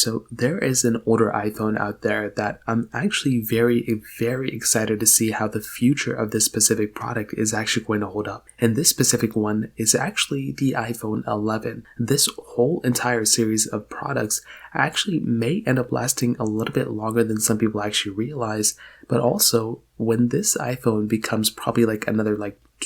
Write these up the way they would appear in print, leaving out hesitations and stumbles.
So there is an older iPhone out there that I'm actually very excited to see how the future of this specific product is actually going to hold up. And this specific one is actually the iPhone 11. This whole entire series of products actually may end up lasting a little bit longer than some people actually realize, but also when this iPhone becomes probably like another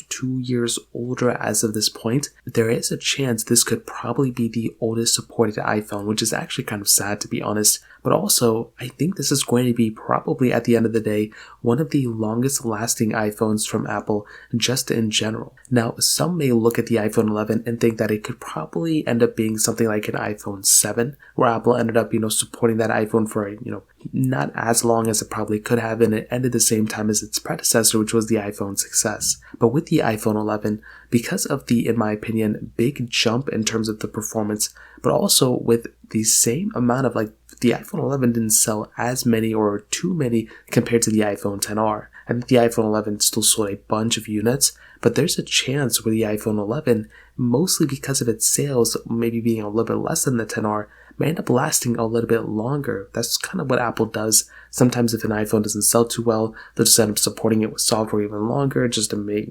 2 years older as of this point, there is a chance this could probably be the oldest supported iPhone, which is actually kind of sad to be honest. But also, I think this is going to be probably at the end of the day, one of the longest lasting iPhones from Apple just in general. Now, some may look at the iPhone 11 and think that it could probably end up being something like an iPhone 7, where Apple ended up, supporting that iPhone for, not as long as it probably could have, and it ended the same time as its predecessor, which was the iPhone 6S. But with the iPhone 11, because of the, in my opinion, big jump in terms of the performance, but also with the same amount of the iPhone 11 didn't sell as many or too many compared to the iPhone XR. I think the iPhone 11 still sold a bunch of units, but there's a chance with the iPhone 11, mostly because of its sales maybe being a little bit less than the XR, may end up lasting a little bit longer. That's kind of what Apple does. Sometimes if an iPhone doesn't sell too well, they'll just end up supporting it with software even longer just to make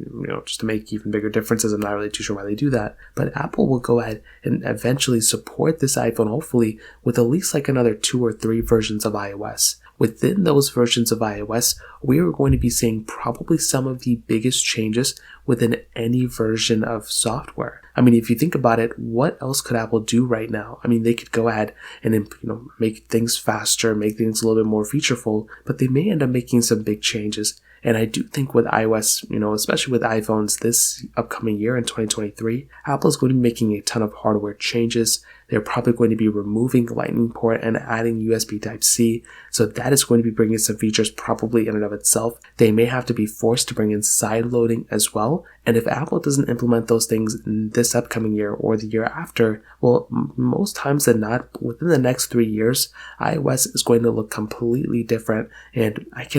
even bigger differences. I'm not really too sure why they do that. But Apple will go ahead and eventually support this iPhone, hopefully, with at least another 2 or 3 versions of iOS. Within those versions of iOS, we are going to be seeing probably some of the biggest changes within any version of software. I mean, if you think about it, what else could Apple do right now? I mean, they could go ahead and make things faster, make things a little bit more featureful, but they may end up making some big changes. And I do think with iOS, especially with iPhones this upcoming year in 2023, Apple is going to be making a ton of hardware changes. They're probably going to be removing Lightning port and adding USB Type-C. So that is going to be bringing some features probably in and of itself. They may have to be forced to bring in side loading as well. And if Apple doesn't implement those things this upcoming year or the year after, well, most times than not, within the next 3 years, iOS is going to look completely different. And it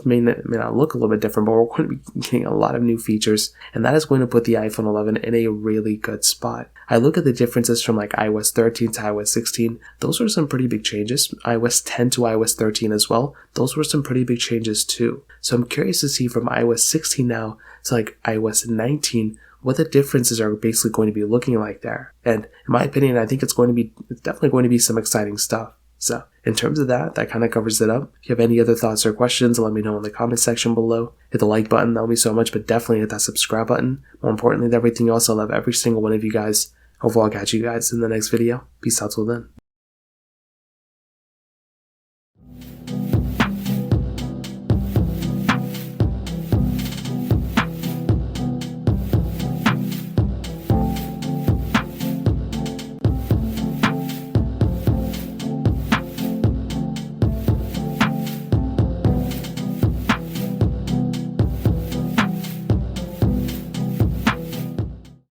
may not look a little bit different, but we're going to be getting a lot of new features. And that is going to put the iPhone 11 in a really good spot. I look at the differences from iOS 13 to iOS 16. Those were some pretty big changes. iOS 10 to iOS 13 as well. Those were some pretty big changes too. So I'm curious to see from iOS 16 now to iOS 19, what the differences are basically going to be looking like there. And in my opinion, I think it's definitely going to be some exciting stuff. So in terms of that kind of covers it up. If you have any other thoughts or questions, let me know in the comment section below. Hit the like button, that'll mean so much, but definitely hit that subscribe button. More importantly than everything else, I love every single one of you guys. Hopefully I'll catch you guys in the next video. Peace out till then.